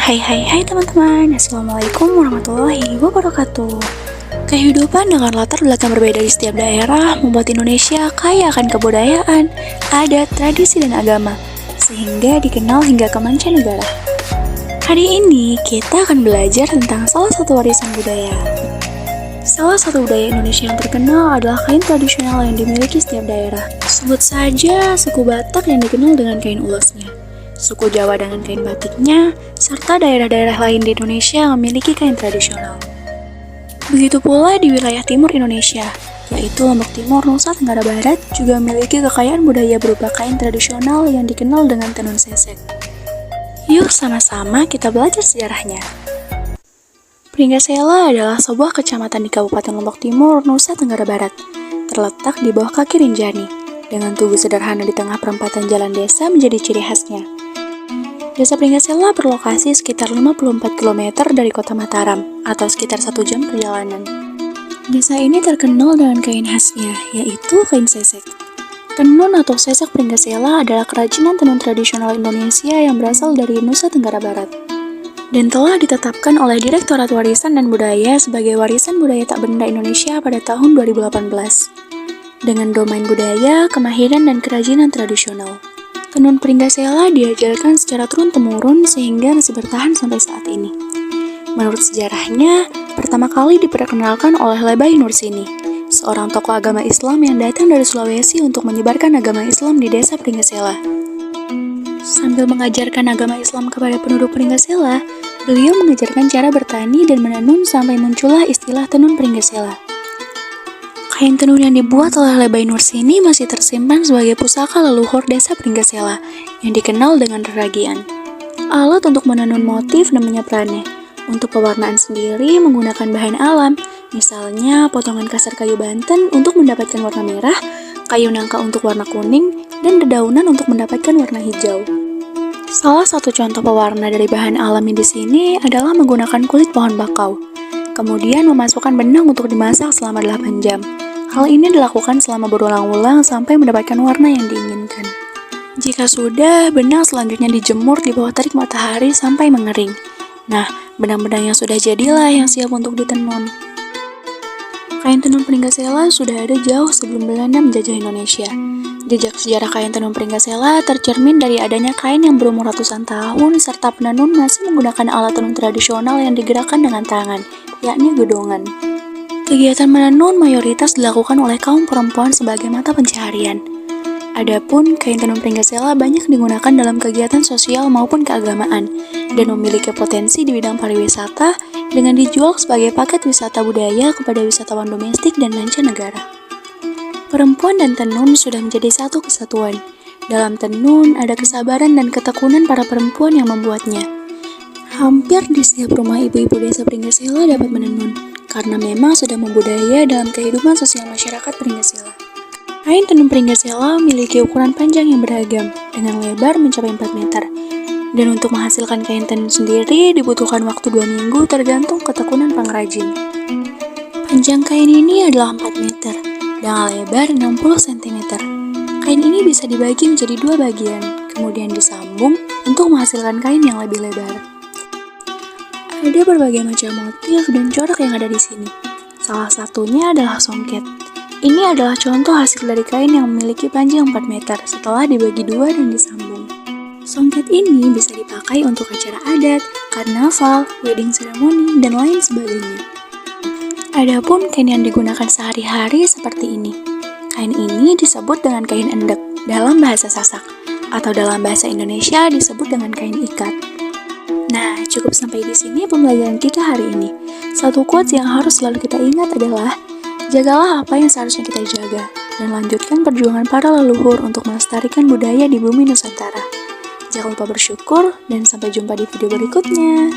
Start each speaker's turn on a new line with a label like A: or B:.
A: Hai teman-teman, Assalamualaikum warahmatullahi wabarakatuh. Kehidupan dengan latar belakang berbeda di setiap daerah membuat Indonesia kaya akan kebudayaan, adat, tradisi, dan agama, sehingga dikenal hingga ke mancanegara. Hari ini kita akan belajar tentang salah satu warisan budaya. Salah satu budaya Indonesia yang terkenal adalah kain tradisional yang dimiliki setiap daerah. Sebut saja suku Batak yang dikenal dengan kain ulasnya, suku Jawa dengan kain batiknya, serta daerah-daerah lain di Indonesia yang memiliki kain tradisional. Begitu pula di wilayah timur Indonesia, yaitu Lombok Timur, Nusa Tenggara Barat, juga memiliki kekayaan budaya berupa kain tradisional yang dikenal dengan tenun sesek. Yuk sama-sama kita belajar sejarahnya. Pringgasela adalah sebuah kecamatan di Kabupaten Lombok Timur, Nusa Tenggara Barat, terletak di bawah kaki Rinjani, dengan tugu sederhana di tengah perempatan jalan desa menjadi ciri khasnya. Desa Pringgasela berlokasi sekitar 54 km dari kota Mataram, atau sekitar 1 jam perjalanan. Desa ini terkenal dengan kain khasnya, yaitu kain sesek. Tenun atau sesek Pringgasela adalah kerajinan tenun tradisional Indonesia yang berasal dari Nusa Tenggara Barat, dan telah ditetapkan oleh Direktorat Warisan dan Budaya sebagai Warisan Budaya Tak Benda Indonesia pada tahun 2018, dengan domain budaya, kemahiran, dan kerajinan tradisional. Tenun Pringgasela diajarkan secara turun-temurun sehingga masih bertahan sampai saat ini. Menurut sejarahnya, pertama kali diperkenalkan oleh Lebay Nursini, seorang tokoh agama Islam yang datang dari Sulawesi untuk menyebarkan agama Islam di desa Pringgasela. Sambil mengajarkan agama Islam kepada penduduk Pringgasela, beliau mengajarkan cara bertani dan menenun sampai muncullah istilah tenun Pringgasela. Kain tenun yang dibuat oleh Lebay Nursini masih tersimpan sebagai pusaka leluhur desa Pringgasela yang dikenal dengan reragian. Alat untuk menenun motif namanya prane. Untuk pewarnaan sendiri menggunakan bahan alam, misalnya potongan kasar kayu Banten untuk mendapatkan warna merah, kayu nangka untuk warna kuning, dan dedaunan untuk mendapatkan warna hijau. Salah satu contoh pewarna dari bahan alami di sini adalah menggunakan kulit pohon bakau, kemudian memasukkan benang untuk dimasak selama 8 jam. Hal ini dilakukan selama berulang-ulang sampai mendapatkan warna yang diinginkan. Jika sudah, benang selanjutnya dijemur di bawah terik matahari sampai mengering. Nah, benang-benang yang sudah jadilah yang siap untuk ditenun. Kain tenun Pringgasela sudah ada jauh sebelum Belanda menjajah Indonesia. Jejak sejarah kain tenun Pringgasela tercermin dari adanya kain yang berumur ratusan tahun serta penenun masih menggunakan alat tenun tradisional yang digerakkan dengan tangan, yakni gedongan. Kegiatan menenun mayoritas dilakukan oleh kaum perempuan sebagai mata pencaharian. Adapun kain tenun Pringgasela banyak digunakan dalam kegiatan sosial maupun keagamaan dan memiliki potensi di bidang pariwisata dengan dijual sebagai paket wisata budaya kepada wisatawan domestik dan mancanegara. Perempuan dan tenun sudah menjadi satu kesatuan. Dalam tenun ada kesabaran dan ketekunan para perempuan yang membuatnya. Hampir di setiap rumah ibu-ibu desa Pringgasela dapat menenun, karena memang sudah membudaya dalam kehidupan sosial masyarakat Pringgasela. Kain tenun Pringgasela memiliki ukuran panjang yang beragam, dengan lebar mencapai 4 meter. Dan untuk menghasilkan kain tenun sendiri dibutuhkan waktu 2 minggu tergantung ketekunan pengrajin. Panjang kain ini adalah 4 meter, dengan lebar 60 cm. Kain ini bisa dibagi menjadi 2 bagian, kemudian disambung untuk menghasilkan kain yang lebih lebar. Ada berbagai macam motif dan corak yang ada di sini. Salah satunya adalah songket. Ini adalah contoh hasil dari kain yang memiliki panjang 4 meter setelah dibagi 2 dan disambung. Songket ini bisa dipakai untuk acara adat, karnaval, wedding ceremony, dan lain sebagainya. Adapun kain yang digunakan sehari-hari seperti ini. Kain ini disebut dengan kain endek dalam bahasa Sasak, atau dalam bahasa Indonesia disebut dengan kain ikat. Nah, cukup sampai di sini pembelajaran kita hari ini. Satu quotes yang harus selalu kita ingat adalah, jagalah apa yang seharusnya kita jaga, dan lanjutkan perjuangan para leluhur untuk melestarikan budaya di bumi Nusantara. Jangan lupa bersyukur, dan sampai jumpa di video berikutnya.